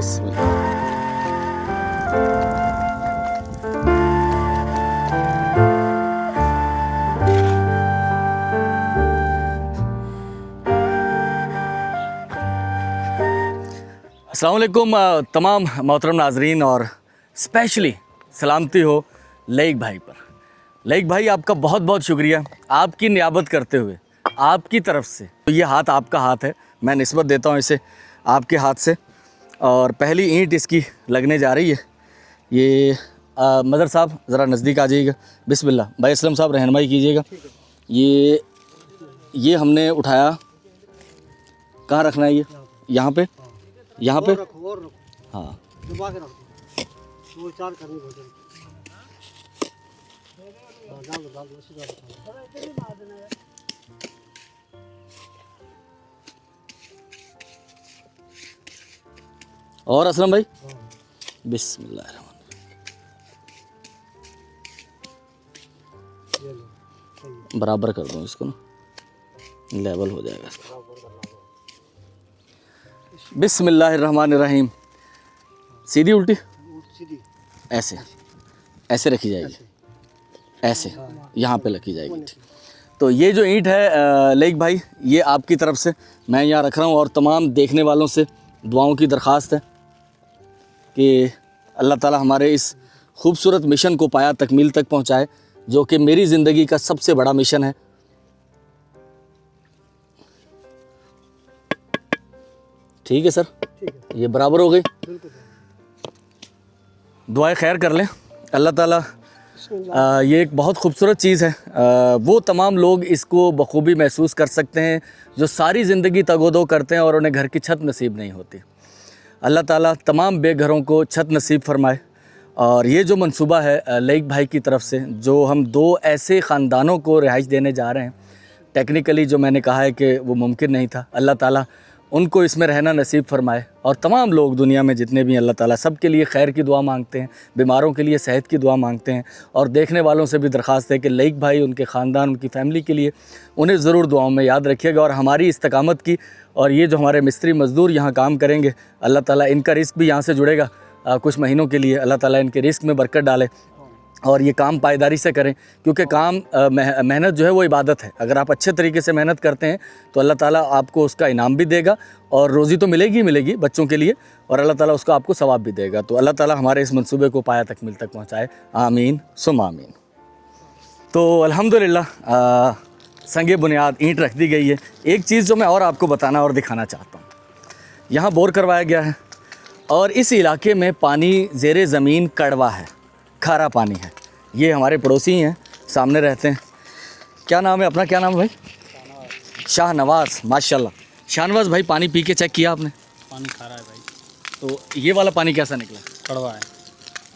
बिस्मिल्लाह। अस्सलाम वालेकुम तमाम मोहतरम नाजरीन, और स्पेशली सलामती हो लईक भाई पर। लईक भाई, आपका बहुत बहुत शुक्रिया, आपकी नियाबत करते हुए आपकी तरफ से। तो ये हाथ आपका हाथ है, मैं निस्बत देता हूँ इसे आपके हाथ से। और पहली ईंट इसकी लगने जा रही है। ये मदर साहब ज़रा नज़दीक आ जाइएगा। बिस्मिल्लाह भाई, असलम साहब रहनुमाई कीजिएगा। ये हमने उठाया, कहाँ रखना है? ये यहाँ पे, यहाँ पे। हाँ, और असलम भाई, बिस्मिल्लाह, बराबर कर दूँ इसको ना, लेवल हो जाएगा इसका। बिस्मिल्लाहिर्रहमानिर्रहीम। सीधी उल्टी, ऐसे ऐसे रखी जाएगी, ऐसे यहाँ पे रखी जाएगी। ठीक। तो ये जो ईंट है लईक भाई, ये आपकी तरफ से मैं यहाँ रख रहा हूँ, और तमाम देखने वालों से दुआओं की दरख्वास्त है कि अल्लाह ताला हमारे इस खूबसूरत मिशन को पाया तकमील तक पहुँचाए, जो कि मेरी ज़िंदगी का सबसे बड़ा मिशन है। ठीक है सर, ये बराबर हो गई। दुआएं खैर कर लें अल्लाह ताला। ये एक बहुत खूबसूरत चीज़ है। वो तमाम लोग इसको बखूबी महसूस कर सकते हैं जो सारी ज़िंदगी तगोदो करते हैं और उन्हें घर की छत नसीब नहीं होती। अल्लाह ताला तमाम बेघरों को छत नसीब फरमाए। और ये जो मंसूबा है लईक भाई की तरफ से, जो हम दो ऐसे ख़ानदानों को रिहाइश देने जा रहे हैं, टेक्निकली जो मैंने कहा है कि वो मुमकिन नहीं था, अल्लाह ताला उनको इसमें रहना नसीब फरमाए। और तमाम लोग दुनिया में जितने भी, अल्लाह ताला सब के लिए खैर की दुआ मांगते हैं, बीमारों के लिए सेहत की दुआ मांगते हैं। और देखने वालों से भी दरख्वास्त है कि लईक भाई, उनके ख़ानदान, उनकी फ़ैमिली के लिए उन्हें ज़रूर दुआओं में याद रखिएगा। और हमारी इस्तकामत की, और ये जो हमारे मिस्त्री मज़दूर यहाँ काम करेंगे, अल्लाह ताला इनका रिस्क भी यहाँ से जुड़ेगा कुछ महीनों के लिए। अल्लाह ताला इनके रिस्क में बरकत डाले और ये काम पायदारी से करें, क्योंकि काम मेहनत जो है वो इबादत है। अगर आप अच्छे तरीके से मेहनत करते हैं तो अल्लाह ताला आपको उसका इनाम भी देगा, और रोज़ी तो मिलेगी ही मिलेगी बच्चों के लिए, और अल्लाह ताला उसका आपको सवाब भी देगा। तो अल्लाह ताला हमारे इस मंसूबे को पाया तकमील तक पहुँचाए, आमीन सुम आमीन। तो अल्हम्दुलिल्लाह संगे बुनियाद ईंट रख दी गई है। एक चीज़ जो मैं और आपको बताना और दिखाना चाहता हूँ, यहाँ बोर करवाया गया है, और इस इलाके में पानी ज़ेरे ज़मीन कड़वा है, खारा पानी है। ये हमारे पड़ोसी हैं, सामने रहते हैं। क्या नाम है अपना? क्या नाम है भाई? शाहनवाज़। माशाल्लाह शाहनवाज़ भाई, पानी पी के चेक किया आपने? पानी खारा है भाई। तो ये वाला पानी कैसा निकला? कड़वा है।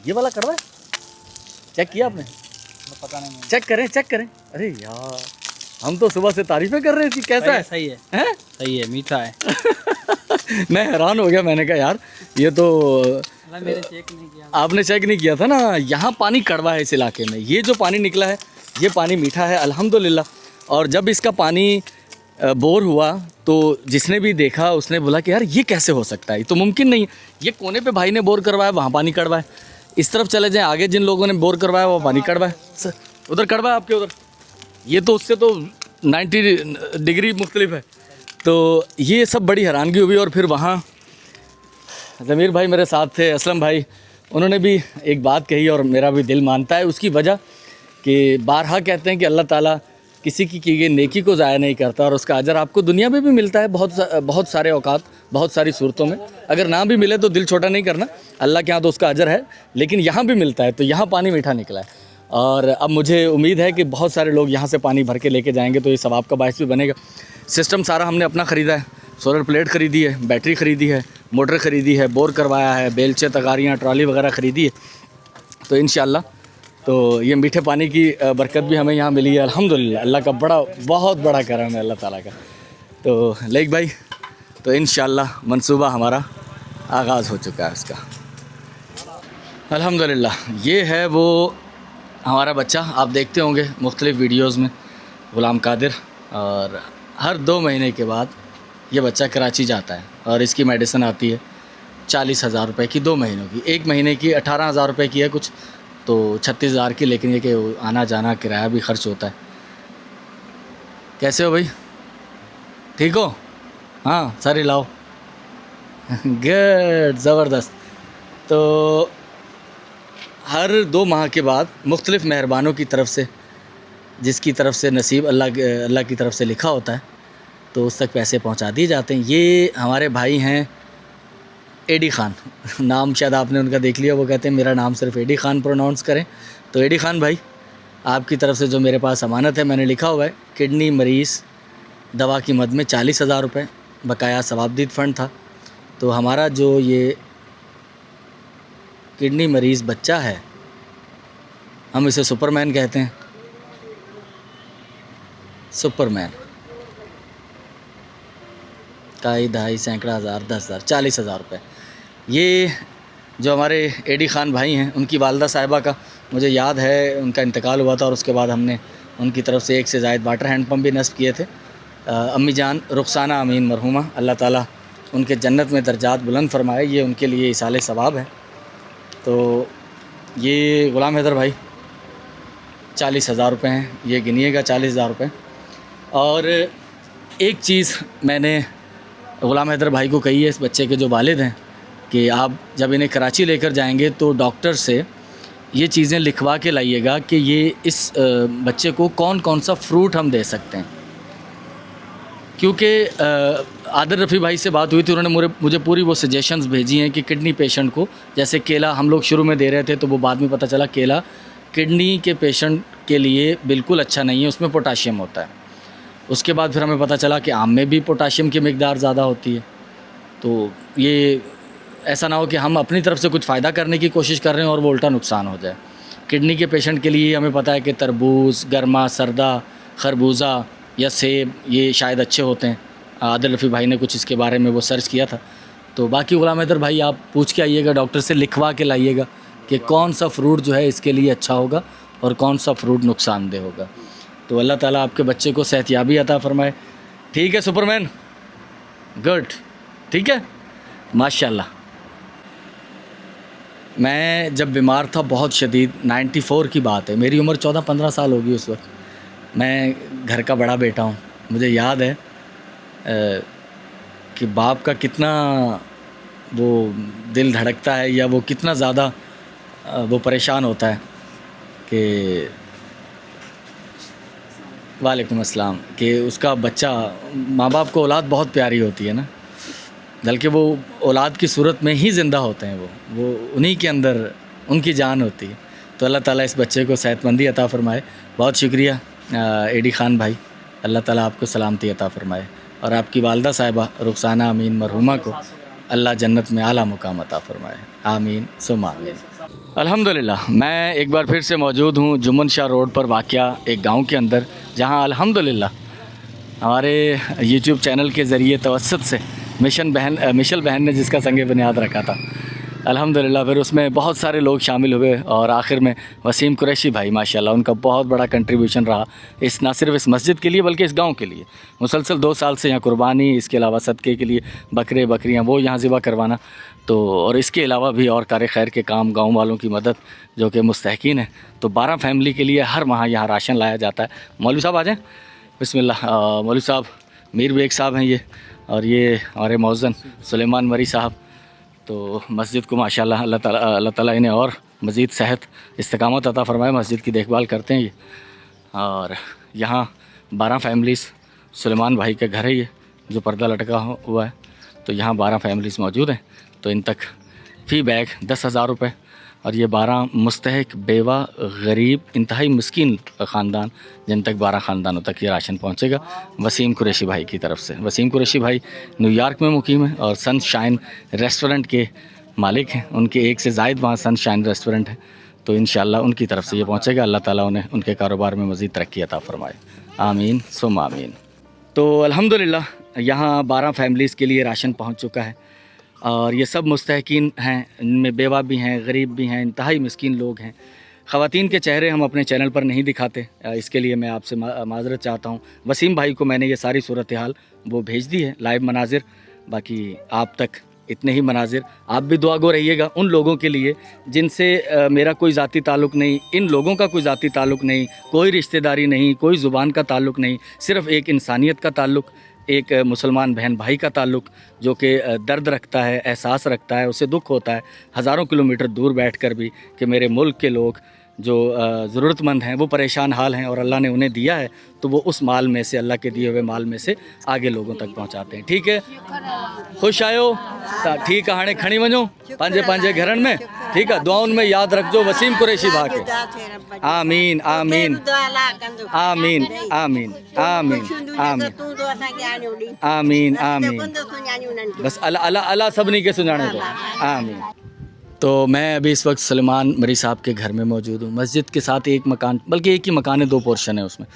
ये वाला कड़वा है? चेक किया आपने? तो पता नहीं। चेक करें, चेक करें। अरे यार, हम तो सुबह से तारीफ़ें कर रहे थे, कैसा है? सही है, हैं? सही है, मीठा है। मैं हैरान हो गया, मैंने कहा यार ये तो मैंने चेक नहीं किया। आपने चेक नहीं किया था ना। यहाँ पानी कड़वा है इस इलाके में। ये जो पानी निकला है ये पानी मीठा है अल्हम्दुलिल्लाह। और जब इसका पानी बोर हुआ तो जिसने भी देखा उसने बोला कि यार ये कैसे हो सकता है, ये तो मुमकिन नहीं। ये कोने पे भाई ने बोर करवाया, वहाँ पानी कड़वा है। इस तरफ चले जाएँ, आगे जिन लोगों ने बोर करवाया वो पानी कड़वा है। सर उधर कड़वा है आपके उधर, ये तो उससे तो 90 डिग्री मुख्तलिफ है। तो ये सब बड़ी हैरानगी हुई। और फिर वहाँ ज़मीर भाई मेरे साथ थे, असलम भाई, उन्होंने भी एक बात कही और मेरा भी दिल मानता है उसकी वजह कि बारहा कहते हैं कि अल्लाह ताला किसी की गई नेकी को ज़ाया नहीं करता, और उसका अजर आपको दुनिया में भी मिलता है बहुत सारे औकात, बहुत सारी सूरतों में। अगर ना भी मिले तो दिल छोटा नहीं करना, अल्लाह के यहाँ तो उसका अजर है, लेकिन यहाँ भी मिलता है। तो यहाँ पानी मीठा निकला है, और अब मुझे उम्मीद है कि बहुत सारे लोग यहाँ से पानी भर के लेके जाएंगे, तो ये सवाब का बायस भी बनेगा। सिस्टम सारा हमने अपना ख़रीदा है, सोलर प्लेट ख़रीदी है, बैटरी ख़रीदी है, मोटर ख़रीदी है, बोर करवाया है, बेलचे, तगारियाँ, ट्रॉली वगैरह ख़रीदी है। तो इंशाअल्लाह तो ये मीठे पानी की बरकत भी हमें यहाँ मिली है अल्हम्दुलिल्लाह। अल्लाह का बहुत बड़ा करम है अल्लाह ताला का। तो लईक भाई, तो इंशाअल्लाह मंसूबा हमारा आगाज़ हो चुका है उसका अल्हम्दुलिल्लाह। ये है वो हमारा बच्चा, आप देखते होंगे मुख्तलिफ़ वीडियोज़ में, ग़ुलाम कादिर। और हर 2 महीने के बाद ये बच्चा कराची जाता है और इसकी मेडिसिन आती है। 40,000 रुपये की 2 महीनों की, 1 महीने की 18,000 रुपये की है कुछ, तो 36,000 की, लेकिन ये कि आना जाना किराया भी खर्च होता है। कैसे हो भाई, ठीक हो? हाँ सारी लाओ। गुड, ज़बरदस्त। तो हर 2 माह के बाद मुख्तलिफ़ मेहरबानों की तरफ से, जिसकी तरफ से नसीब अल्लाह की तरफ से लिखा होता है, तो उस तक पैसे पहुंचा दिए जाते हैं। ये हमारे भाई हैं एडी ख़ान, नाम शायद आपने उनका देख लिया, वो कहते हैं मेरा नाम सिर्फ एडी ख़ान प्रोनाउंस करें। तो एडी ख़ान भाई, आपकी तरफ से जो मेरे पास अमानत है, मैंने लिखा हुआ है किडनी मरीज़ दवा की मद में 40,000 रुपये बकाया सवाबदीद फ़ंड था। तो हमारा जो ये किडनी मरीज़ बच्चा है, हम इसे सुपरमैन कहते हैं, सुपरमैन, काई ढाई सैकड़ा हज़ार 10,000 40,000 रुपये। ये जो हमारे एडी ख़ान भाई हैं, उनकी वालदा साहिबा का मुझे याद है उनका इंतकाल हुआ था, और उसके बाद हमने उनकी तरफ से 1 से ज़ायद वाटर हैंड पंप भी नस्ब किए थे। अम्मी जान रुखसाना अमीन मरहुमा, अल्लाह ताला उनके जन्नत में दर्जात बुलंद फरमाए, ये उनके लिए इसाले सवाब है। तो ये ग़ुलाम हैदर भाई 40,000 रुपये हैं, ये गिनिएगा 40,000 रुपये। और एक चीज़ मैंने ग़ुलाम हैदर भाई को कही है, इस बच्चे के जो वालिद हैं, कि आप जब इन्हें कराची लेकर जाएंगे तो डॉक्टर से ये चीज़ें लिखवा के लाइएगा कि ये इस बच्चे को कौन कौन सा फ्रूट हम दे सकते हैं। क्योंकि आदिल रफ़ी भाई से बात हुई थी, उन्होंने मुझे पूरी वो सजेशंस भेजी हैं कि किडनी पेशेंट को, जैसे केला हम लोग शुरू में दे रहे थे, तो वो बाद में पता चला केला किडनी के पेशेंट के लिए बिल्कुल अच्छा नहीं है, उसमें पोटाशियम होता है। उसके बाद फिर हमें पता चला कि आम में भी पोटाशियम की मिकदार ज़्यादा होती है। तो ये ऐसा ना हो कि हम अपनी तरफ से कुछ फ़ायदा करने की कोशिश कर रहे हैं और वो उल्टा नुकसान हो जाए। किडनी के पेशेंट के लिए हमें पता है कि तरबूज, गर्मा, सरदा, खरबूजा या सेब ये शायद अच्छे होते हैं। आदिल रफ़ी भाई ने कुछ इसके बारे में वो सर्च किया था। तो बाकी ग़ुलाम हैदर भाई आप पूछ के आइएगा, डॉक्टर से लिखवा के लाइएगा कि कौन सा फ्रूट जो है इसके लिए अच्छा होगा और कौन सा फ्रूट नुकसानदेह होगा। तो अल्लाह ताला आपके बच्चे को सेहतयाबी अता फ़रमाए। ठीक है सुपरमैन, गुड, ठीक है, माशाल्लाह। मैं जब बीमार था बहुत शदीद, 94 की बात है, मेरी उम्र 14-15 साल होगी उस वक्त, मैं घर का बड़ा बेटा हूँ। मुझे याद है कि बाप का कितना वो दिल धड़कता है, या वो कितना ज़्यादा वो परेशान होता है कि वालेकुम अस्सलाम, कि उसका बच्चा, माँ बाप को औलाद बहुत प्यारी होती है ना, बल्कि वो औलाद की सूरत में ही ज़िंदा होते हैं, वो उन्हीं के अंदर उनकी जान होती है। तो अल्लाह ताला इस बच्चे को सेहतमंदी अता फ़रमाए। बहुत शुक्रिया एडी ख़ान भाई, अल्लाह ताला आपको सलामती अता फ़रमाए, और आपकी वालदा साहिबा रुखसाना अमीन मरहुमा को अल्लाह जन्नत में आला मुकाम अता फ़रमाए। आमीन सुम्मा आमीन। अल्हम्दुलिल्लाह, मैं एक बार फिर से मौजूद हूँ जुम्मन शाह रोड पर वाक़या एक गाँव के अंदर, जहाँ अल्हम्दुलिल्लाह हमारे यूट्यूब चैनल के ज़रिए तवस्सुत से मिशल बहन ने जिसका संग बुनियाद रखा था, अल्हम्दुलिल्लाह फिर उसमें बहुत सारे लोग शामिल हुए, और आखिर में वसीम कुरैशी भाई माशाल्लाह, उनका बहुत बड़ा कंट्रीब्यूशन रहा इस, ना सिर्फ इस मस्जिद के लिए बल्कि इस गांव के लिए। मुसलसल 2 साल से यहाँ कुर्बानी, इसके अलावा सदक़े के लिए बकरे बकरियाँ वो यहाँ ज़िबा करवाना, तो और इसके अलावा भी और कार खैर के काम, गाँव वालों की मदद जो कि मुस्तहकीन है। तो 12 फैमिली के लिए हर माह यहाँ राशन लाया जाता है। मौलवी साहब आ जाएँ, बिस्मिल्लाह। मौलवी साहब मीर बेग साहब हैं ये, और ये हमारे मौज़न सुलेमान मरी साहब। तो मस्जिद को माशाल्लाह अल्लाह ताला इन्हें और मज़ीद सेहत इस्तिकामत अता फ़रमाए, मस्जिद की देखभाल करते हैं ये। और यहाँ 12 फैमिलीज़, सुलेमान भाई का घर है ये जो पर्दा लटका हुआ है, तो यहाँ 12 फैमिलीज़ मौजूद हैं। तो इन तक फ़ी बैग 10,000 रुपये, और ये 12 मुस्तहक, बेवा, गरीब, इंतहाई मिस्कीन ख़ानदान, जिन तक 12 ख़ानदानों तक ये राशन पहुँचेगा वसीम कुरैशी भाई की तरफ से। वसीम कुरैशी भाई न्यूयॉर्क में मुकीम है और सनशाइन रेस्टोरेंट के मालिक हैं। उनके 1 से ज़ायद वहाँ सनशाइन रेस्टोरेंट है, तो इंशाअल्लाह उनकी तरफ से ये पहुँचेगा। अल्लाह ताला उन्हें उनके कारोबार में मज़ीद तरक्की अता फ़रमाए। आमीन सुम आमीन। तो अल्हम्दुलिल्लाह यहाँ 12 फैमिलीज़ के लिए राशन पहुँच चुका है, और ये सब मुस्तहकीन हैं, इनमें बेवा भी हैं, गरीब भी हैं, इंतहाई मिस्कीन लोग हैं। ख़वातीन के चेहरे हम अपने चैनल पर नहीं दिखाते, इसके लिए मैं आपसे माज़रत चाहता हूँ। वसीम भाई को मैंने ये सारी सूरत हाल वो भेज दी है, लाइव मनाजिर, बाकी आप तक इतने ही मनाजिर। आप भी दुआ गो रहिएगा उन लोगों के लिए जिनसे मेरा कोई ज़ाती ताल्लुक़ नहीं, इन लोगों का कोई ज़ाती ताल्लुक़ नहीं, कोई रिश्तेदारी नहीं, कोई ज़ुबान का ताल्लुक़ नहीं, सिर्फ़ एक इंसानियत का ताल्लुक़, एक मुसलमान बहन भाई का ताल्लुक़, जो कि दर्द रखता है, एहसास रखता है, उसे दुख होता है हज़ारों किलोमीटर दूर बैठकर भी कि मेरे मुल्क के लोग जो ज़रूरतमंद हैं वो परेशान हाल हैं और अल्लाह ने उन्हें दिया है, तो वो उस माल में से, अल्लाह के दिए हुए माल में से आगे लोगों तक पहुंचाते हैं। ठीक है, खुश आयो ठीक है, हाणे खणी वञो पंहिंजे पंहिंजे घरनि में। ठीक है, दुआउनि में यादि रखिजो वसीम कुरैशी भाउ खे। आमीन आमीन आमीन आमीन आमीन आमीन आमीन आमीन। बस अल्लाह अल्लाह अल्लाह सभिनी खे सुञाणे थो। आमीन। तो मैं अभी इस वक्त सलेमान मरी साहब के घर में मौजूद हूँ। मस्जिद के साथ एक मकान, बल्कि एक ही मकान है, 2 पोर्शन है उसमें,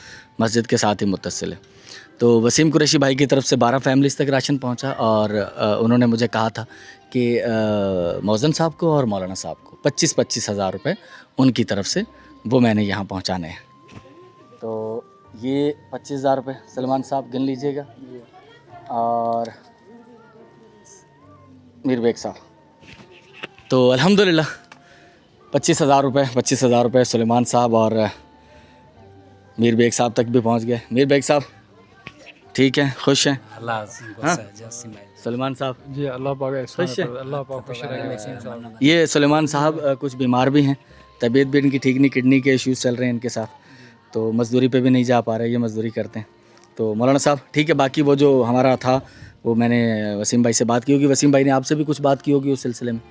मस्जिद के साथ ही मुत्तसिल है। तो वसीम कुरैशी भाई की तरफ से 12 फैमिलीज़ तक राशन पहुँचा और उन्होंने मुझे कहा था कि मौज़न साहब को और मौलाना साहब को 25-25 हज़ार रुपये उनकी तरफ से वो मैंने यहाँ पहुँचाने हैं। तो ये 25,000 रुपये सलमान साहब गिन लीजिएगा और मीर बेग साहब। तो अल्हम्दुलिल्लाह 25,000 रुपये सुलेमान साहब और मीर बेग साहब तक भी पहुंच गए। मीर बेग साहब ठीक हैं, खुश हैं? अल्लाह सुलेमान साहब जी अल्लाह पाक खुश हैं? अल्लाह पाक खुश रहे। ये सुलेमान साहब कुछ बीमार भी हैं, तबीयत भी इनकी ठीक नहीं, किडनी के इश्यूज़ चल रहे हैं इनके साथ, तो मज़दूरी पे भी नहीं जा पा रहे, ये मज़दूरी करते हैं। तो मौलाना साहब ठीक है, बाकी वो जो हमारा था वो मैंने वसीम भाई से बात की होगी, वसीम भाई ने आपसे भी कुछ बात की होगी उस सिलसिले में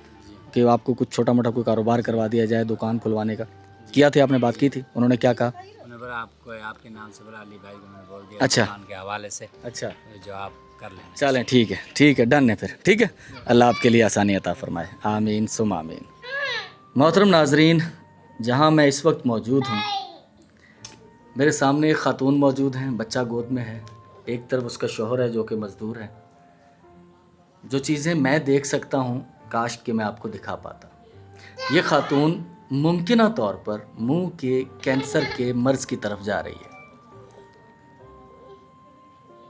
कि आपको कुछ छोटा मोटा कोई कारोबार करवा दिया जाए, दुकान खुलवाने का किया थे, आपने बात की थी, उन्होंने क्या कहा? उन्होंने बोला आपको आपके नाम से बोला अली भाई को मैंने बोल दिया अच्छा, दुकान के हवाले से, अच्छा जो आप कर लेना। चलें ठीक है डन है फिर। ठीक है, अल्लाह आपके लिए आसानी अता फरमाए। आमीन सुम आमीन। मोहतरम नाजरीन, जहाँ मैं इस वक्त मौजूद हूँ, मेरे सामने एक ख़ातून मौजूद हैं, बच्चा गोद में है, एक तरफ उसका शौहर है जो कि मज़दूर है। जो चीज़ें मैं देख सकता हूँ काश कि मैं आपको दिखा पाता। ये ख़ातून मुमकिना तौर पर मुंह के कैंसर के मर्ज़ की तरफ जा रही है।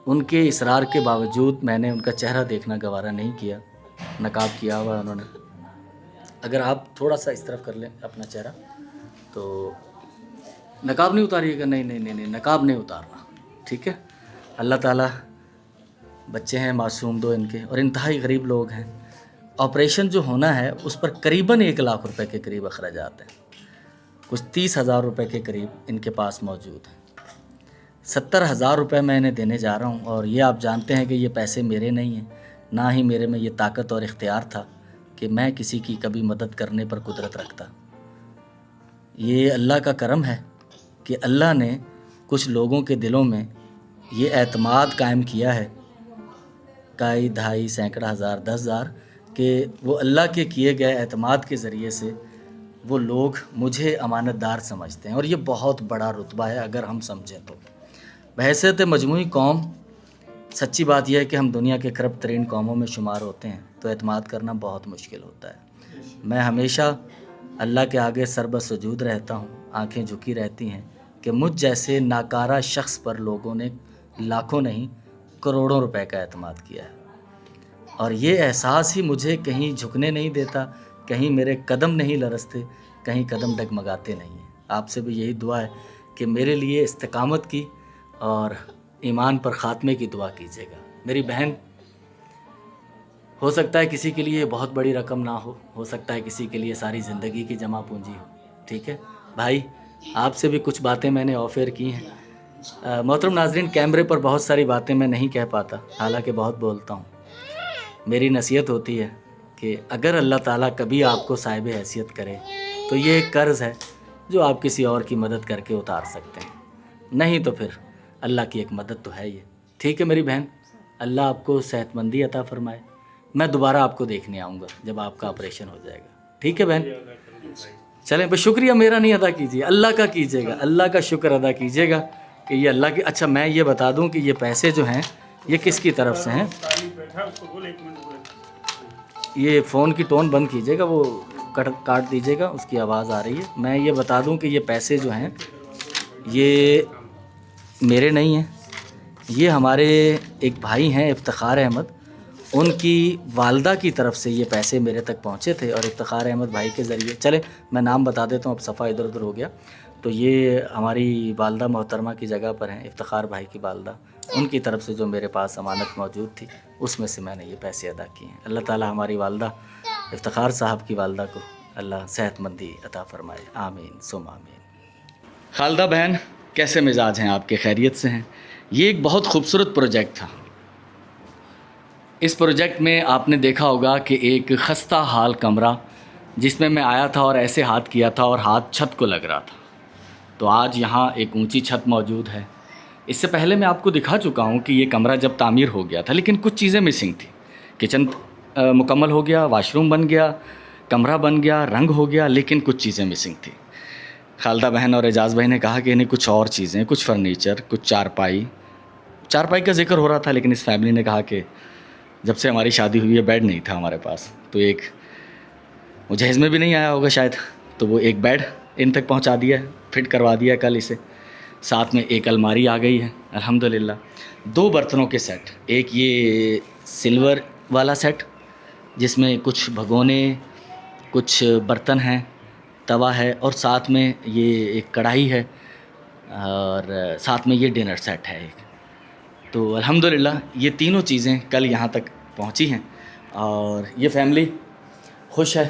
उनके इसरार के बावजूद मैंने उनका चेहरा देखना गवारा नहीं किया, नकाब किया हुआ है उन्होंने। अगर आप थोड़ा सा इस तरफ कर लें अपना चेहरा, तो नकाब नहीं उतारिएगा। नहीं, नकाब नहीं उतारना। ठीक है, अल्लाह ताला बच्चे हैं मासूम दो इनके और इंतहाई गरीब लोग हैं। ऑपरेशन जो होना है उस पर करीबन 1 लाख रुपए के करीब अखराजात हैं, कुछ 30,000 रुपये के करीब इनके पास मौजूद हैं। 70,000 रुपये मैं इन्हें देने जा रहा हूँ और ये आप जानते हैं कि ये पैसे मेरे नहीं हैं, ना ही मेरे में ये ताकत और इख्तियार था कि मैं किसी की कभी मदद करने पर कुदरत रखता। ये अल्लाह का करम है कि अल्लाह ने कुछ लोगों के दिलों में ये एतमाद कायम किया है, कई ढाई सैकड़ा हज़ार 10,000 कि वो अल्लाह के किए गए एतमाद के ज़रिए से वो लोग मुझे अमानतदार समझते हैं और ये बहुत बड़ा रुतबा है अगर हम समझें तो। बहैसियत मजमूई कौम, सच्ची बात यह है कि हम दुनिया के करप्ट तरीन कौमों में शुमार होते हैं, तो एतमाद करना बहुत मुश्किल होता है। मैं हमेशा अल्लाह के आगे सरबसुजूद रहता हूँ, आंखें झुकी रहती हैं कि मुझ जैसे नाकारा शख्स पर लोगों ने लाखों नहीं करोड़ों रुपए का एतमाद किया है और ये एहसास ही मुझे कहीं झुकने नहीं देता, कहीं मेरे कदम नहीं लरसते, कहीं कदम डगमगाते नहीं हैं। आपसे भी यही दुआ है कि मेरे लिए इस्तिकामत की और ईमान पर ख़ात्मे की दुआ कीजिएगा। मेरी बहन, हो सकता है किसी के लिए बहुत बड़ी रकम ना हो सकता है किसी के लिए सारी ज़िंदगी की जमा पूंजी हो। ठीक है भाई, आपसे भी कुछ बातें मैंने ऑफेयर की हैं। मोहतरम नाज़रीन, कैमरे पर बहुत सारी बातें मैं नहीं कह पाता, हालांकि बहुत बोलता हूँ। मेरी नसीहत होती है कि अगर अल्लाह ताला कभी आपको साहिब हैसियत करे तो ये एक कर्ज़ है जो आप किसी और की मदद करके उतार सकते हैं, नहीं तो फिर अल्लाह की एक मदद तो है ये। ठीक है मेरी बहन, अल्लाह आपको सेहतमंदी अता फ़रमाए। मैं दोबारा आपको देखने आऊँगा जब आपका ऑपरेशन हो जाएगा। ठीक है बहन, चलें, बस शुक्रिया मेरा नहीं अदा कीजिए, अल्लाह का कीजिएगा, अल्लाह का शुक्र अदा कीजिएगा कि ये अल्लाह की। अच्छा, मैं ये बता दूं कि ये पैसे जो हैं ये किसकी तरफ से हैं। ये फ़ोन की टोन बंद कीजिएगा, वो काट दीजिएगा, उसकी आवाज़ आ रही है। मैं ये बता दूं कि ये पैसे जो हैं ये मेरे नहीं हैं, ये हमारे एक भाई हैं इफ्तिखार अहमद, उनकी वालदा की तरफ से ये पैसे मेरे तक पहुँचे थे और इफ्तिखार अहमद भाई के ज़रिए, चले मैं नाम बता देता हूँ, अब सफ़ा इधर उधर हो गया। तो ये हमारी वालदा मोहतरमा की जगह पर हैं, इफ्तिखार भाई की वालदा, उनकी तरफ से जो मेरे पास अमानत मौजूद थी उसमें से मैंने ये पैसे अदा किए हैं। अल्लाह ताला हमारी वालदा इफ्तिखार साहब की वालदा को अल्लाह सेहतमंदी अता फ़रमाए, आमीन सुम आमीन। खालदा बहन, कैसे मिजाज हैं आपके, खैरियत से हैं? ये एक बहुत खूबसूरत प्रोजेक्ट था। इस प्रोजेक्ट में आपने देखा होगा कि एक खस्ता हाल कमरा जिसमें मैं आया था और ऐसे हाथ किया था और हाथ छत को लग रहा था, तो आज यहाँ एक ऊंची छत मौजूद है। इससे पहले मैं आपको दिखा चुका हूँ कि ये कमरा जब तामीर हो गया था, लेकिन कुछ चीज़ें मिसिंग थी। किचन मुकम्मल हो गया, वाशरूम बन गया, कमरा बन गया, रंग हो गया, लेकिन कुछ चीज़ें मिसिंग थी। खालदा बहन और एजाज़ भाई ने कहा कि इन्हें कुछ और चीज़ें, कुछ फर्नीचर, कुछ चारपाई का जिक्र हो रहा था, लेकिन इस फैमिली ने कहा कि जब से हमारी शादी हुई है बेड नहीं था हमारे पास, तो एक वो जहेज़ में भी नहीं आया होगा शायद, तो वो एक बेड इन तक पहुंचा दिया है, फिट करवा दिया कल इसे। साथ में एक अलमारी आ गई है अल्हम्दुलिल्लाह। 2 बर्तनों के सेट, एक ये सिल्वर वाला सेट जिसमें कुछ भगोने, कुछ बर्तन हैं, तवा है, और साथ में ये एक कढ़ाई है, और साथ में ये डिनर सेट है एक। तो अल्हम्दुलिल्लाह ये तीनों चीज़ें कल यहाँ तक पहुँची हैं और ये फैमिली खुश है।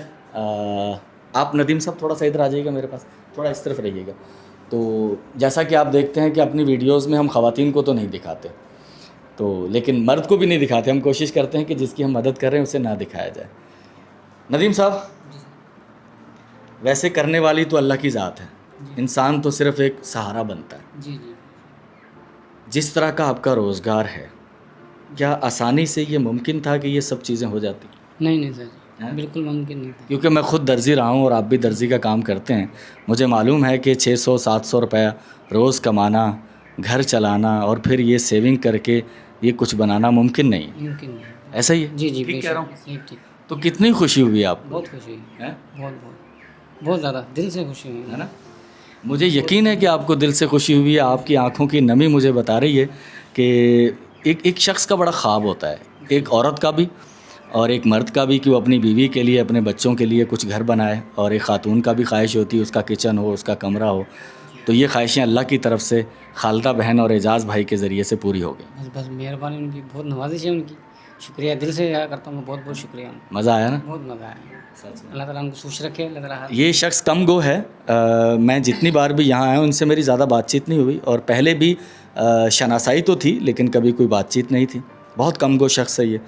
आप नदीम साहब थोड़ा सा इधर आ जाइएगा मेरे पास, थोड़ा इस तरफ रहिएगा। तो जैसा कि आप देखते हैं कि अपनी वीडियोस में हम ख़वातीन को तो नहीं दिखाते, तो लेकिन मर्द को भी नहीं दिखाते, हम कोशिश करते हैं कि जिसकी हम मदद कर रहे हैं उसे ना दिखाया जाए। नदीम साहब, वैसे करने वाली तो अल्लाह की ज़ात है, इंसान तो सिर्फ़ एक सहारा बनता है। जी जी। जिस तरह का आपका रोज़गार है, क्या आसानी से ये मुमकिन था कि ये सब चीज़ें हो जाती? नहीं सर जी, बिल्कुल मुमकिन नहीं था। क्योंकि मैं ख़ुद दर्जी रहा हूँ और आप भी दर्जी का काम करते हैं, मुझे मालूम है कि 600-700 रुपया रोज़ कमाना, घर चलाना और फिर ये सेविंग करके ये कुछ बनाना मुमकिन नहीं है। मुमकिन नहीं। ऐसा ही है? जी जी, ठीक कह रहा हूँ? ठीक। तो कितनी खुशी हुई आपको? बहुत खुशी हुई है? बहुत ज़्यादा, दिल से खुशी हुई है ना? मुझे यकीन है कि आपको दिल से खुशी हुई है। आपकी आंखों की नमी मुझे बता रही है कि एक शख्स का बड़ा ख्वाब होता है, एक औरत का भी और एक मर्द का भी, कि वो अपनी बीवी के लिए, अपने बच्चों के लिए कुछ घर बनाए, और एक ख़ातून का भी ख्वाहिश होती है उसका किचन हो, उसका कमरा हो। तो ये ख्वाहिशें अल्लाह की तरफ से खालदा बहन और एजाज़ भाई के ज़रिए से पूरी हो गई। बस मेहरबानी उनकी, बहुत नवाजिश है उनकी, शुक्रिया दिल से अदा करता हूँ, बहुत बहुत शुक्रिया उनका। मज़ा आया ना? बहुत मज़ा आया। अल्लाह ताला उनको खुश रखे। अल्लाह ताला ये शख्स कम गो है। मैं जितनी बार भी यहाँ आया उनसे मेरी ज़्यादा बातचीत नहीं हुई, और पहले भी शनासाई तो थी लेकिन कभी कोई बातचीत नहीं थी। बहुत कम गो शख्स है ये,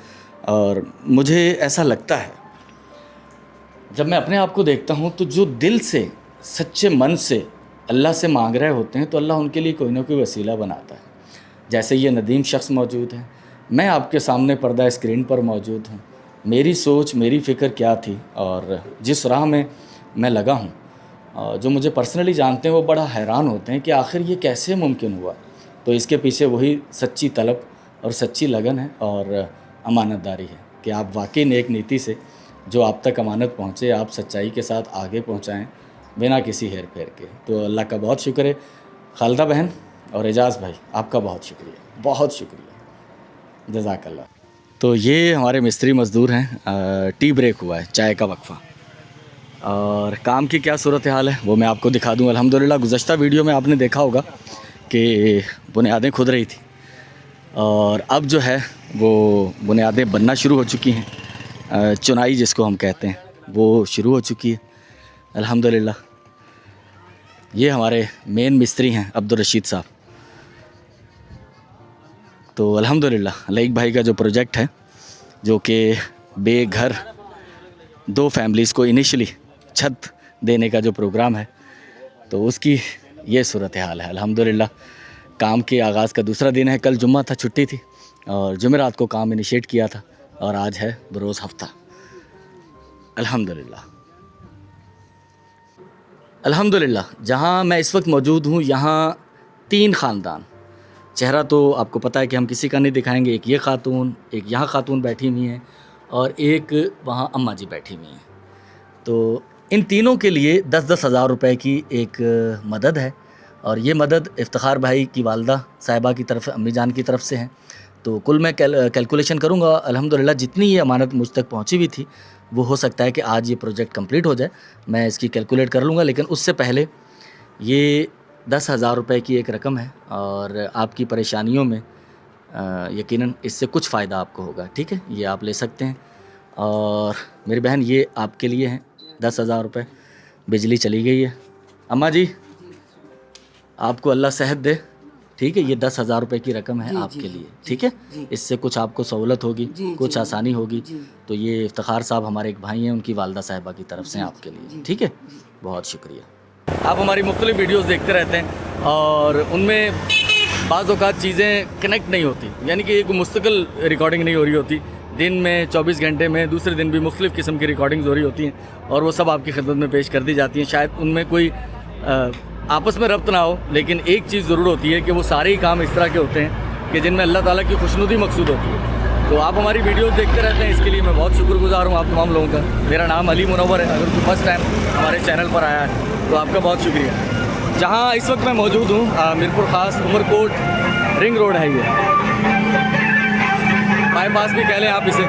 और मुझे ऐसा लगता है जब मैं अपने आप को देखता हूँ तो जो दिल से, सच्चे मन से अल्लाह से मांग रहे होते हैं तो अल्लाह उनके लिए कोई ना कोई वसीला बनाता है। जैसे ये नदीम शख्स मौजूद है, मैं आपके सामने पर्दा स्क्रीन पर मौजूद हूँ। मेरी सोच, मेरी फ़िक्र क्या थी और जिस राह में मैं लगा हूँ, जो मुझे पर्सनली जानते हैं वो बड़ा हैरान होते हैं कि आखिर ये कैसे मुमकिन हुआ। तो इसके पीछे वही सच्ची तलब और सच्ची लगन है और अमानतदारी है कि आप वाकई नेक नीति से जो आप तक अमानत पहुँचे, आप सच्चाई के साथ आगे पहुँचाएँ बिना किसी हेर फेर के। तो अल्लाह का बहुत शुक्र है। खालदा बहन और एजाज़ भाई, आपका बहुत शुक्रिया, बहुत शुक्रिया, जज़ाकल्लाह। तो ये हमारे मिस्त्री मज़दूर हैं। टी ब्रेक हुआ है, चाय का वक्फ़ा, और काम की क्या सूरत हाल है वो मैं आपको दिखा दूँ। अल्हम्दुलिल्लाह गुज़श्ता वीडियो में आपने देखा होगा कि बुनियादें खुद रही थी, और अब जो है वो बुनियादें बनना शुरू हो चुकी हैं। चुनाई जिसको हम कहते हैं वो शुरू हो चुकी है अल्हम्दुलिल्लाह। ये हमारे मेन मिस्त्री हैं अब्दुल रशीद साहब। तो अल्हम्दुलिल्लाह लईक भाई का जो प्रोजेक्ट है, जो कि बेघर 2 फैमिलीज़ को इनिशियली छत देने का जो प्रोग्राम है, तो उसकी ये सूरत हाल है अल्हम्दुलिल्लाह। काम के आगाज़ का दूसरा दिन है, कल जुम्मा था, छुट्टी थी, और जुमेरात को काम इनिशिएट किया था, और आज है बरोज़ हफ्ता अल्हम्दुलिल्लाह। अल्हम्दुलिल्लाह जहाँ मैं इस वक्त मौजूद हूँ यहाँ 3 ख़ानदान, चेहरा तो आपको पता है कि हम किसी का नहीं दिखाएंगे। एक ये ख़ातून, एक यहाँ ख़ातून बैठी हुई हैं, और एक वहाँ अम्मा जी बैठी हुई हैं। तो इन तीनों के लिए 10-10 हज़ार रुपये की एक मदद है, और ये मदद इफ्तिखार भाई की वालदा साहिबा की तरफ, अम्मी जान की तरफ से है, तो कुल मैं कैलकुलेशन करूँगा, अल्हम्दुलिल्लाह जितनी ये अमानत मुझ तक पहुँची हुई थी वो हो सकता है कि आज ये प्रोजेक्ट कंप्लीट हो जाए, मैं इसकी कैलकुलेट कर लूँगा। लेकिन उससे पहले ये 10,000 रुपये की एक रकम है और आपकी परेशानियों में यकीनन इससे कुछ फ़ायदा आपको होगा, ठीक है, ये आप ले सकते हैं। और मेरी बहन ये आपके लिए हैं 10,000 रुपये। बिजली चली गई है, अम्मा जी आपको अल्लाह सेहत दे, ठीक है, ये 10,000 रुपये की रकम है आपके लिए, ठीक है, इससे कुछ आपको सहूलत होगी, कुछ आसानी होगी। तो ये इफ्तिखार साहब हमारे एक भाई हैं, उनकी वालदा साहिबा की तरफ से आपके लिए, ठीक है, बहुत शुक्रिया। आप हमारी मुख्तलिफ वीडियोस देखते रहते हैं और उनमें बाज़ औक़ात चीज़ें कनेक्ट नहीं होती, यानी कि एक मुस्तकिल रिकॉर्डिंग नहीं हो रही होती। दिन में 24 घंटे में दूसरे दिन भी मुख्तलिफ़ किस्म की रिकॉर्डिंग्स हो रही होती हैं और वो सब आपकी खिदमत में पेश कर दी जाती हैं। शायद उनमें कोई आपस में रब्त ना हो, लेकिन एक चीज़ ज़रूर होती है कि वो सारे ही काम इस तरह के होते हैं कि जिनमें अल्लाह ताला की खुशनुदी मकसूद होती है। तो आप हमारी वीडियोस देखते रहते हैं, इसके लिए मैं बहुत शुक्रगुजार हूँ आप तमाम लोगों का। मेरा नाम अली मुनव्वर है, अगर कोई फर्स्ट टाइम हमारे चैनल पर आया है तो आपका बहुत शुक्रिया। जहाँ इस वक्त मैं मौजूद हूँ मीरपुर ख़ास उमरकोट रिंग रोड है, ये बाईपास भी कह लें आप इसे।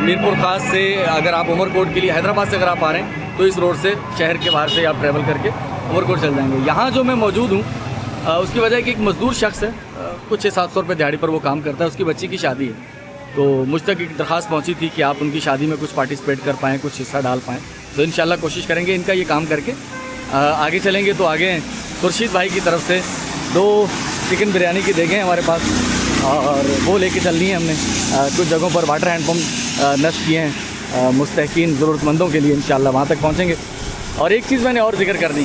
मीरपुर ख़ास से अगर आप उमरकोट के लिए हैदराबाद से अगर आप आ रहे हैं तो इस रोड से शहर के बाहर से आप ट्रैवल करके उमरकोट चल जाएंगे। यहाँ जो मैं मौजूद हूँ उसकी वजह है कि एक मज़दूर शख्स है, कुछ 600-700 रुपये दिहाड़ी पर वो काम करता है, उसकी बच्ची की शादी है। तो मुझ तक एक दरख्वास्त पहुँची थी कि आप उनकी शादी में कुछ पार्टिसिपेट कर पाएँ, कुछ हिस्सा डाल पाएँ। तो इंशाल्लाह कोशिश करेंगे इनका ये काम करके आगे चलेंगे। तो आगे खुर्शीद भाई की तरफ से 2 चिकन बिरयानी की देखें हमारे पास और वो लेके चलनी है हमने। कुछ जगहों पर वाटर हैंड पम्प नस्ब किए हैं मुस्तहकीन ज़रूरतमंदों के लिए, इंशाल्लाह वहाँ तक पहुँचेंगे। और एक चीज़ मैंने और जिक्र कर दी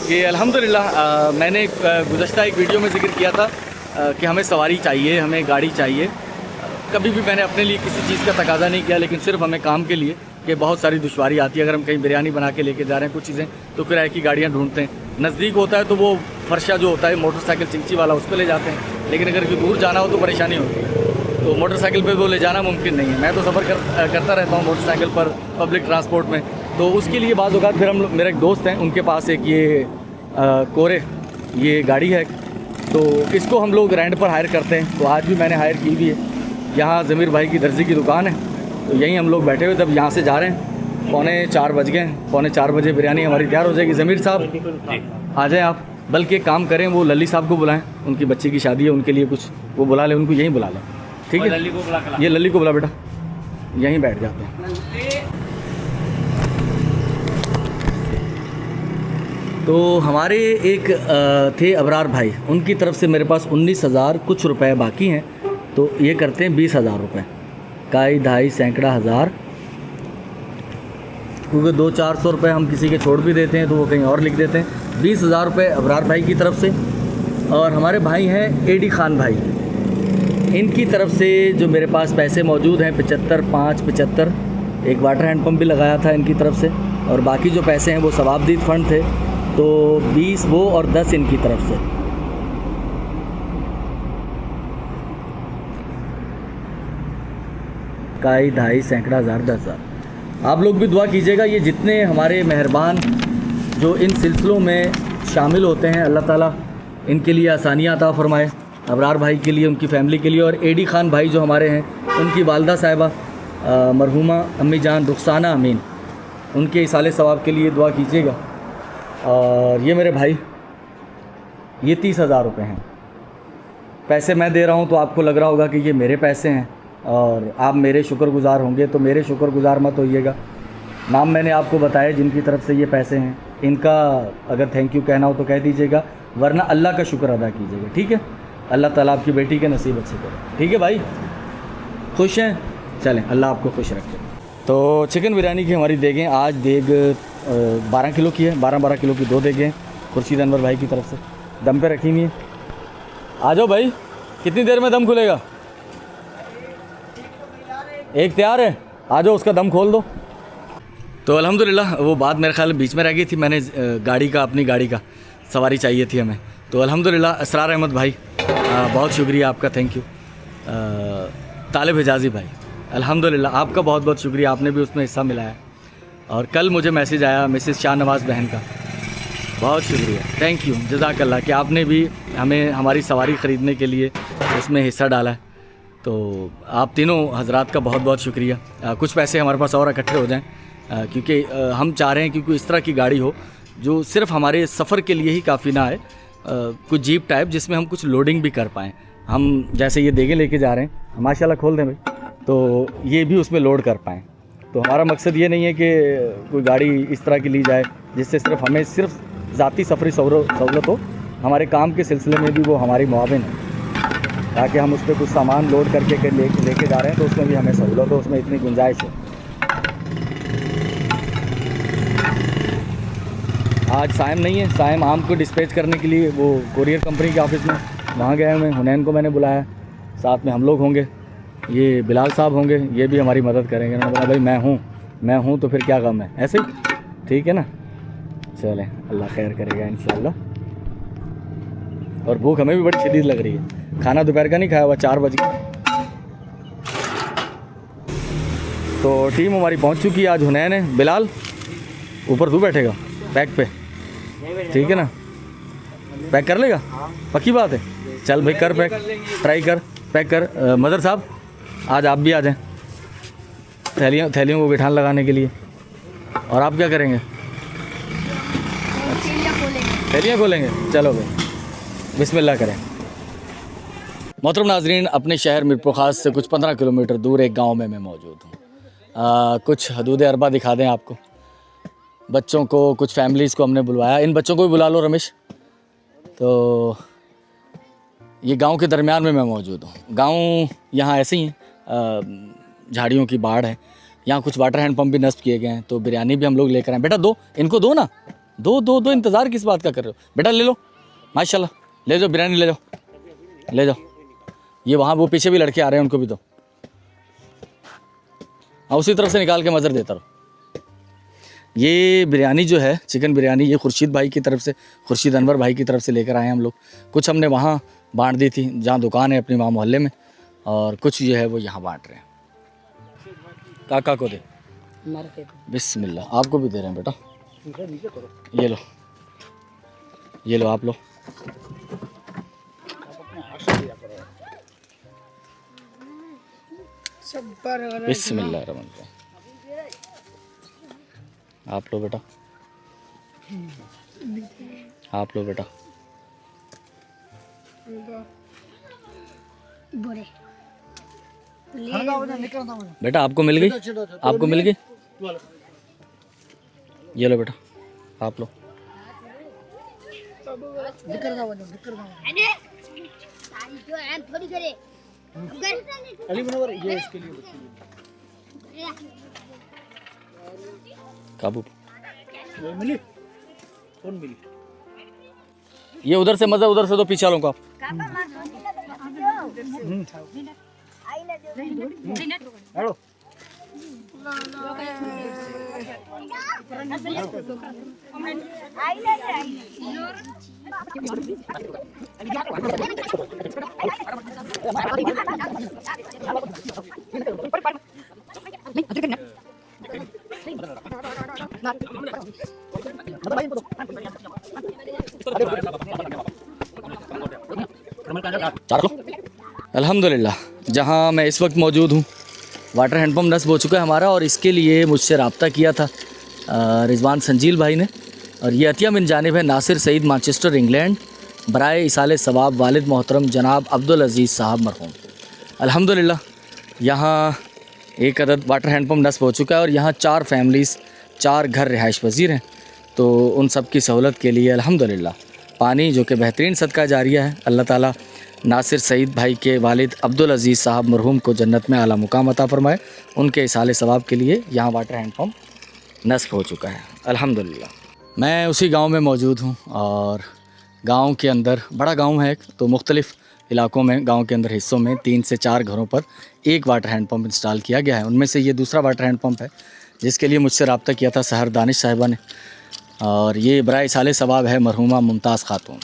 कि अल्हम्दुलिल्लाह मैंने गुज़श्ता एक वीडियो में जिक्र किया था कि हमें सवारी चाहिए, हमें गाड़ी चाहिए। कभी भी मैंने अपने लिए किसी चीज़ का तकाज़ा नहीं किया, लेकिन सिर्फ हमें काम के लिए कि बहुत सारी दुश्वारी आती है। अगर हम कहीं बिरयानी बना के लेके जा रहे हैं कुछ चीज़ें तो किराए की गाड़ियाँ ढूंढते हैं, नज़दीक होता है तो वो फर्शा जो होता है मोटरसाइकिल चिंची वाला उस पर ले जाते हैं, लेकिन अगर कोई दूर जाना हो तो परेशानी होती है। तो मोटरसाइकिल पे वो ले जाना मुमकिन नहीं है। मैं तो सफ़र करता रहता हूँ मोटरसाइकिल पर, पब्लिक ट्रांसपोर्ट में। तो उसके लिए बाज़ औक़ात फिर हम मेरे एक दोस्त हैं, उनके पास एक ये कोरे ये गाड़ी है, तो इसको हम लोग रेंट पर हायर करते हैं। तो आज भी मैंने हायर की हुई है। यहाँ ज़मीर भाई की दर्जी की दुकान है, तो यहीं हम लोग बैठे हुए तब यहाँ से जा रहे हैं। 3:45 बज गए, 3:45 बजे बिरयानी हमारी तैयार हो जाएगी। ज़मीर साहब आ जाएँ आप, बल्कि एक काम करें वो लली साहब को बुलाएं, उनकी बच्ची की शादी है, उनके लिए कुछ वो बुला लें, उनको यहीं बुला लें, ठीक है। ये लली को बुला बेटा, यहीं बैठ जाते हैं। तो हमारे एक थे अबरार भाई, उनकी तरफ से मेरे पास 19,000 कुछ रुपए बाकी हैं, तो ये करते हैं 20,000 रुपये, काई ढाई सैकड़ा हज़ार, क्योंकि 200-400 रुपये हम किसी के छोड़ भी देते हैं तो वो कहीं और लिख देते हैं। 20,000 रुपये अबरार भाई की तरफ से। और हमारे भाई हैं एडी खान भाई, इनकी तरफ से जो मेरे पास पैसे मौजूद हैं 75, 5, 75, एक वाटर हैंड पम्प भी लगाया था इनकी तरफ से, और बाकी जो पैसे हैं वो सवाबदीद फ़ंड थे, तो 20 वो और 10 इनकी तरफ से। काई ढाई सैकड़ा हज़ार 10,000। आप लोग भी दुआ कीजिएगा, ये जितने हमारे मेहरबान जो इन सिलसिलों में शामिल होते हैं, अल्लाह ताला इनके लिए आसानियाँ अता फ़रमाए, अबरार भाई के लिए, उनकी फ़ैमिली के लिए। और एडी खान भाई जो हमारे हैं, उनकी वालदा साहिबा मरहुमा अम्मी जान रुखसाना अमीन, उनके इसाले सवाब के लिए दुआ कीजिएगा। और ये मेरे भाई, ये 30,000 रुपये हैं। पैसे मैं दे रहा हूँ तो आपको लग रहा होगा कि ये मेरे पैसे हैं और आप मेरे शुक्रगुज़ार होंगे, तो मेरे शुक्रगुज़ार मत होइएगा। नाम मैंने आपको बताया जिनकी तरफ से ये पैसे हैं, इनका अगर थैंक यू कहना हो तो कह दीजिएगा, वरना अल्लाह का शुक्र अदा कीजिएगा, ठीक है। अल्लाह ताला आपकी बेटी के नसीब अच्छे करे, ठीक है भाई। खुश हैं, चलें, अल्लाह आपको खुश रखे। तो चिकन बिरयानी की हमारी देगें, आज देग 12 किलो की है, 12 किलो की 2 देगें खुर्शीद अनवर भाई की तरफ से दम पे रखी हुई हैं। आ जाओ भाई, कितनी देर में दम खुलेगा? एक तैयार है, आ जाओ, उसका दम खोल दो। तो अल्हम्दुलिल्लाह वो बात मेरे ख्याल में बीच में रह गई थी, मैंने गाड़ी का, अपनी गाड़ी का सवारी चाहिए थी हमें, तो अल्हम्दुलिल्लाह असरार अहमद भाई बहुत शुक्रिया आपका, थैंक यू। तालिब हिजाज़ी भाई, अल्हम्दुलिल्लाह आपका बहुत बहुत शुक्रिया, आपने भी उसमें हिस्सा मिलाया। और कल मुझे मैसेज आया मिसेस शाहनवाज़ बहन का, बहुत शुक्रिया, थैंक यू, जज़ाकल्लाह कि आपने भी हमें हमारी सवारी ख़रीदने के लिए उसमें हिस्सा डाला है। तो आप तीनों हजरात का बहुत बहुत शुक्रिया। कुछ पैसे हमारे पास और इकट्ठे हो जाएं, क्योंकि हम चाह रहे हैं कि कोई इस तरह की गाड़ी हो जो सिर्फ हमारे सफ़र के लिए ही काफ़ी ना आए, कुछ जीप टाइप जिसमें हम कुछ लोडिंग भी कर पाएँ। हम जैसे ये देगे लेके जा रहे हैं, माशाल्लाह खोल दें भाई, तो ये भी उसमें लोड कर पाएँ। तो हमारा मकसद ये नहीं है कि कोई गाड़ी इस तरह की ली जाए जिससे सिर्फ हमें सिर्फ ज़ाती सफरी सहूलत हो, हमारे काम के सिलसिले में भी वो हमारी मुआविन है, ताकि हम उस पर कुछ सामान लोड करके लेके जा रहे हैं तो उसमें भी हमें सहूलत हो, उसमें इतनी गुंजाइश है। आज साइम नहीं है, साइम आम को डिस्पैच करने के लिए वो कोरियर कंपनी के ऑफिस में वहाँ गए हुए हैं। हुनैन को मैंने बुलाया, साथ में हम लोग होंगे, ये बिलाल साहब होंगे, ये भी हमारी मदद करेंगे। उन्होंने बोला भाई मैं हूँ तो फिर क्या गम है, ऐसे ही ठीक है ना। चलें, अल्लाह खैर करेगा इंशाल्लाह। और भूख हमें भी बड़ी शदीद लग रही है, खाना दोपहर का नहीं खाया हुआ, 4 बज गए। तो टीम हमारी पहुंच चुकी है। आज हुनैन है। बिलाल ऊपर तू बैठेगा पैक पे, ठीक है ना, पैक कर लेगा, पक्की बात है। चल भाई कर पैक, ट्राई कर, पैक कर। मदर साहब आज आप भी आ जाएं थैलियों को बिठान लगाने के लिए। और आप क्या करेंगे? थैलियाँ खोलेंगे। चलो भाई बिस्मिल्लाह करें। मोहतरम नाजरीन, अपने शहर मीरपुर ख़ास से कुछ 15 किलोमीटर दूर एक गांव में मैं मौजूद हूँ। कुछ हदूद अरबा दिखा दें आपको। बच्चों को, कुछ फैमिलीज़ को हमने बुलवाया। इन बच्चों को भी बुला लो रमेश। तो ये गांव के दरमियान में मैं मौजूद हूँ। गांव यहाँ ऐसे ही हैं, झाड़ियों की बाढ़ है। यहाँ कुछ वाटर हैंड पंप भी नष्ट किए गए हैं, तो बिरयानी भी हम लोग लेकर आए। बेटा दो, इनको दो ना, दो इंतज़ार किस बात का कर रहे हो? बेटा ले लो, माशाल्लाह ले जाओ, बिरयानी ले जाओ। ये वहाँ वो पीछे भी लड़के आ रहे हैं, उनको भी दो। हाँ, उसी तरफ से निकाल के मज़र देता रहो। ये बिरयानी जो है, चिकन बिरयानी, ये खुर्शीद भाई की तरफ से, खुर्शीद अनवर भाई की तरफ से लेकर आए हैं हम लोग। कुछ हमने वहाँ बांट दी थी जहाँ दुकान है अपनी वहाँ मोहल्ले में, और कुछ जो है वो यहाँ बांट रहे हैं। काका को दे, बिस्मिल्लाह। आपको भी दे रहे हैं बेटा, ये लो आप लो। बिस्मिल्लाह रहमान रहीम। आप लो बेटा, आप लो बेटा। बेटा आपको मिल गई, आपको मिल गई, ये लो बेटा, आप लो। ये इसके लिए काबू मिली, कौन मिली? ये उधर से मजा, उधर से तो पीछे वालों को आप। हेलो अल्हम्दुलिल्लाह, जहाँ मैं इस वक्त मौजूद हूँ वाटर हैंडपम्प नस्ब हो चुका है हमारा, और इसके लिए मुझसे रब्ता किया था रिजवान संजील भाई ने, और ये अतिया मिन जानिब है नासिर सईद, मैनचेस्टर इंग्लैंड, बराए इसाले सवाब वालिद मोहतरम जनाब अब्दुल अज़ीज़ साहब मरहूम। अल्हम्दुलिल्लाह यहाँ एक अदद वाटर हैंडपम्प नस्ब हो चुका है, और यहाँ 4 फैमिलीज़, 4 घर रिहाइश पजीर हैं। तो उन सब की सहूलत के लिए अल्हम्दुलिल्लाह पानी, जो कि बेहतरीन सदका जारिया है, अल्लाह ताला नासिर सईद भाई के वालिद अब्दुल अज़ीज़ साहब मरहूम को जन्नत में आला मुकाम अता फ़रमाए। उनके इसाले सवाब के लिए यहाँ वाटर हैंडपम्प नस्ब हो चुका है अल्हम्दुलिल्लाह। मैं उसी गांव में मौजूद हूँ, और गांव के अंदर बड़ा गांव है एक, तो मुख्तलिफ़ इलाकों में, गांव के अंदर हिस्सों में 3 से 4 घरों पर एक वाटर हैंडपम्प इंस्टॉल किया गया है। उनमें से ये दूसरा वाटर हैंडपम्प है, जिसके लिए मुझसे रब्ता किया था सहर दानिश साहिबा ने, और ये बराए इसाले सवाब है मरहूमा मुमताज़ खातून।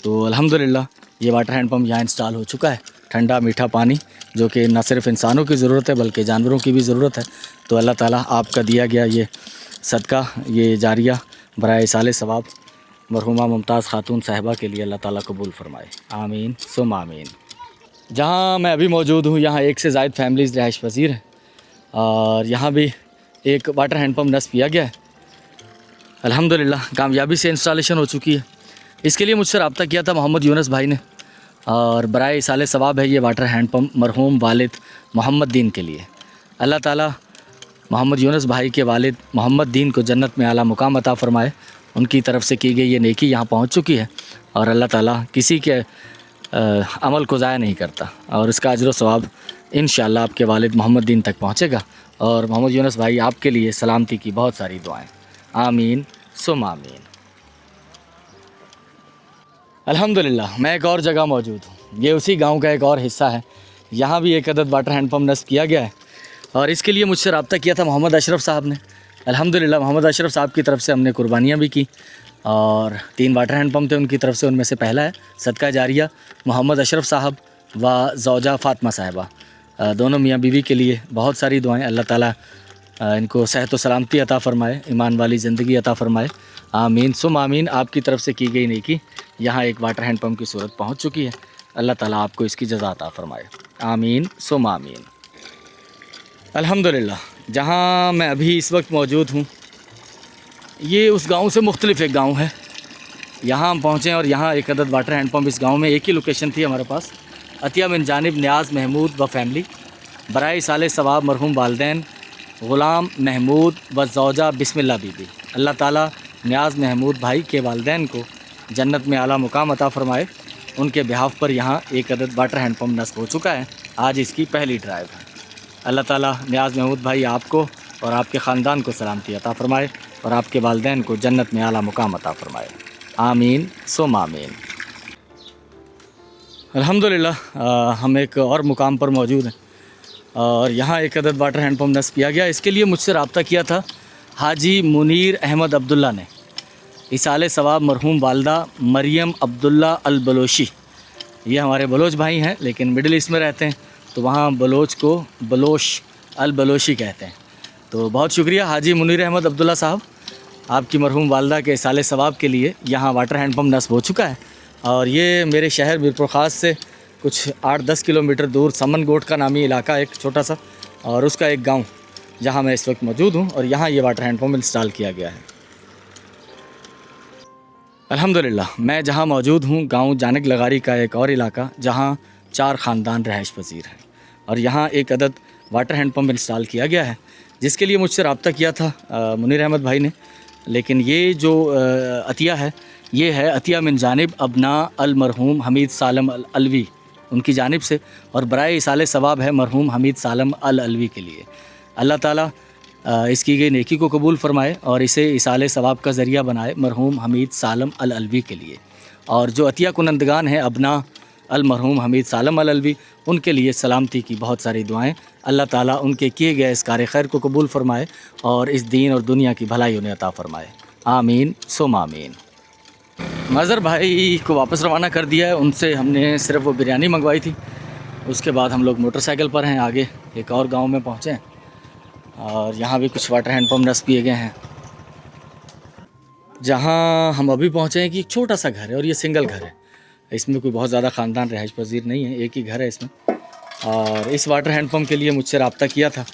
तो अल्हम्दुलिल्लाह ये वाटर हैंडपम्प यहाँ इंस्टॉल हो चुका है। ठंडा मीठा पानी जो कि न सिर्फ इंसानों की ज़रूरत है बल्कि जानवरों की भी ज़रूरत है। तो अल्लाह ताला आपका दिया गया ये सदका, ये जारिया बराए इसाले सवाब मरहूमा मुमताज़ खातून साहिबा के लिए अल्लाह ताला कबूल फ़रमाए। आमीन सुम आमीन। जहाँ मैं अभी मौजूद हूँ यहाँ एक से ज़ायद फैमिलीज़ रिहाइश पजीर हैं और यहाँ भी एक वाटर हैंडपम्प नस्ब किया गया है। अल्हम्दुलिल्लाह कामयाबी से इंस्टॉलेशन हो चुकी है। इसके लिए मुझसे रब्ता किया था मोहम्मद यूनुस भाई ने और बराए इसाले सवाब है ये वाटर हैंडपम्प मरहूम वालिद मोहम्मद दीन के लिए। अल्लाह ताला मोहम्मद यूनुस भाई के वालिद मोहम्मद दीन को जन्नत में आला मुकाम अता फ़रमाए। उनकी तरफ से की गई ये नेकी यहाँ पहुँच चुकी है और अल्लाह ताला किसी के अमल को ज़ाया नहीं करता और इसका अजर व सवाब इंशाअल्लाह आपके वालिद मोहम्मद दीन तक पहुँचेगा। और मोहम्मद यूनुस भाई आपके लिए सलामती की बहुत सारी दुआएं। आमीन सुम आमीन। अल्हम्दुलिल्लाह मैं एक और जगह मौजूद हूँ। ये उसी गांव का एक और हिस्सा है। यहाँ भी एक अदद वाटर हैंडपम्प नस्ब किया गया है और इसके लिए मुझसे रब्ता किया था मोहम्मद अशरफ साहब ने। अल्हम्दुलिल्लाह मोहम्मद अशरफ साहब की तरफ से हमने कुर्बानियाँ भी की और 3 वाटर हैंडपम्प थे उनकी तरफ से। उनमें से पहला है सदका जारिया मोहम्मद अशरफ साहब व ज़ौजा फ़ातिमा साहिबा, दोनों मियाँ बीवी के लिए बहुत सारी दुआएं। अल्लाह ताला इनको सेहत व सलामती अता फ़रमाए, ईमान वाली ज़िंदगी अता फ़रमाए। आमीन सुम आमीन। आपकी तरफ से की गई नेकी यहाँ एक वाटर हैंडपम्प की सूरत पहुँच चुकी है। अल्लाह ताला आपको इसकी जज़ा अता फ़रमाए। आमीन सुम आमीन। अल्हम्दुलिल्लाह जहाँ मैं अभी इस वक्त मौजूद हूँ ये उस गांव से मुख्तलिफ एक गांव है। यहाँ हम पहुँचे और यहाँ एक अदद वाटर हैंडपम्प इस गांव में एक ही लोकेशन थी हमारे पास। अतिया बिन जानिब न्याज़ महमूद व फैमिली बराए साले सवाब मरहूम वालदैन ग़ुलाम महमूद व ज़ौजा बिस्मिल्लाह बीबी। अल्लाह ताला न्याज़ महमूद भाई के वालदैन को जन्नत में आला मुकाम अता फ़रमाए। उनके बिहाफ़ पर यहाँ एक अदद वाटर हैंडपम्प नस्ब हो चुका है। आज इसकी पहली ड्राइव है। अल्लाह ताला न्याज़ महमूद भाई आपको और आपके ख़ानदान को सलामती अता फ़रमाए और आपके वालदैन को जन्नत में आला मुकाम अता फ़रमाए। आमीन सुम आमीन। अल्हम्दुलिल्लाह हम एक और मुकाम पर मौजूद हैं और यहाँ एक अदद वाटर हैंडपम्प नस्ब किया गया। इसके लिए मुझसे रब्ता किया था हाजी मुनीर अहमद अब्दुल्ला ने। इसाले सवाब मरहूम वालदा मरियम अब्दुल्ला अल बलोशी। ये हमारे बलोच भाई हैं लेकिन मिडिल ईस्ट में रहते हैं तो वहाँ बलोच को बलोश अल बलोशी कहते हैं। तो बहुत शुक्रिया हाजी मुनीर अहमद अब्दुल्ला साहब, आपकी मरहूम वालदा के इसाले सवाब के लिए यहाँ वाटर हैंडपम्प नस्ब हो चुका है। और ये मेरे शहर मीरपुर ख़ास से कुछ 8-10 किलोमीटर दूर समन गोट का नामी इलाका एक छोटा सा और उसका एक गांव जहां मैं इस वक्त मौजूद हूं और यहां ये वाटर हैंडपम्प इंस्टॉल किया गया है। अल्हम्दुलिल्लाह मैं जहां मौजूद हूं गांव जानक लगारी का एक और इलाका जहां 4 ख़ानदान रिहाइश पजीर हैं और यहां एक अदद वाटर हैंडपम्प इंस्टॉल किया गया है जिसके लिए मुझसे रब्ता किया था मुनीर अहमद भाई ने। लेकिन ये जो अतिया है ये है अतिया मिन जानिब अबना अल मरहूम हमीद सालम अल अलवी उनकी जानिब से और बराए इसाले सवाब है मरहूम हमीद सालम अल अलवी के लिए। अल्लाह ताला इसकी गई नेकी को कबूल फ़रमाए और इसे इसाले सवाब का ज़रिया बनाए मरहूम हमीद सालम अल अलवी के लिए। और जो अतिया कुनंदगान हैं अबना अल मरहूम हमीद सालम अल अलवी उनके लिए सलामती की बहुत सारी दुआएं। अल्लाह ताला उनके किए गए इस कार खैर को कबूल फ़रमाए और इस दीन और दुनिया की भलाई उन्हें अता फ़रमाए। आमीन सुम आमीन। मज़हर भाई को वापस रवाना कर दिया है। उनसे हमने सिर्फ वो बिरयानी मंगवाई थी। उसके बाद हम लोग मोटरसाइकिल पर हैं, आगे एक और गांव में पहुँचे हैं और यहाँ भी कुछ वाटर हैंडपम्प नस्ब किए गए हैं। जहाँ हम अभी पहुँचे हैं कि एक छोटा सा घर है और ये सिंगल घर है। इसमें कोई बहुत ज़्यादा ख़ानदान रिहाइश पजीर नहीं है, एक ही घर है इसमें। और इस वाटर हैंडपम्प के लिए मुझसे रब्ता किया था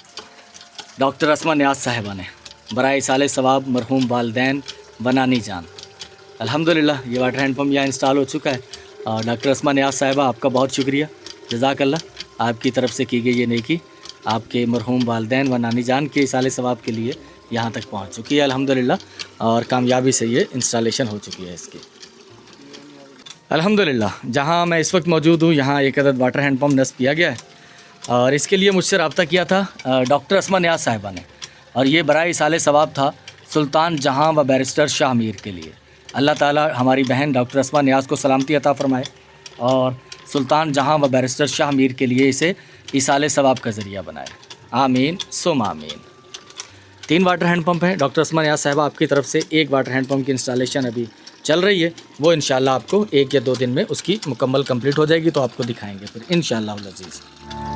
डॉक्टर अस्मा न्याज़ साहिबा ने बराए इसाले सवाब मरहूम वालदैन बनानी जान। अल्हम्दुलिल्लाह ये वाटर हैंडपम्प यहाँ इंस्टॉल हो चुका है और डॉक्टर अस्मा न्याज़ साहिबा आपका बहुत शुक्रिया, जज़ाकल्लाह। आपकी तरफ से की गई ये नेकी आपके मरहूम वालदैन व नानी जान के इसाले सवाब के लिए यहाँ तक पहुँच चुकी है अल्हम्दुलिल्लाह और कामयाबी से ये इंस्टॉलेशन हो चुकी है इसकी अल्हम्दुलिल्लाह। जहाँ मैं इस वक्त मौजूद हूँ यहाँ एक अदद वाटर हैंडपम्प नस्ब किया गया है और इसके लिए मुझसे रब्ता किया था डॉक्टर अस्मा न्याज़ साहिबा ने और ये बराए इसाले सवाब था सुल्तान जहाँ व बैरिस्टर शाह मीर के लिए। अल्लाह ताला हमारी बहन डॉक्टर अस्मा न्याज़ को सलामती अता फ़रमाए और सुल्तान जहाँ व बैरिस्टर शाह मीर के लिए इसे इसाले सवाब का ज़रिया बनाए। आमीन सुम आमीन। 3 वाटर हैंडपम्प हैं। डॉक्टर अस्मा न्याज़ साहिबा आपकी तरफ से एक वाटर हैंडपम्प की इंस्टॉलेशन अभी चल रही है, वो इंशाल्लाह आपको 1 या 2 दिन में उसकी मुकम्मल कंप्लीट हो जाएगी तो आपको दिखाएंगे फिर इंशाल्लाह अज़ीज़।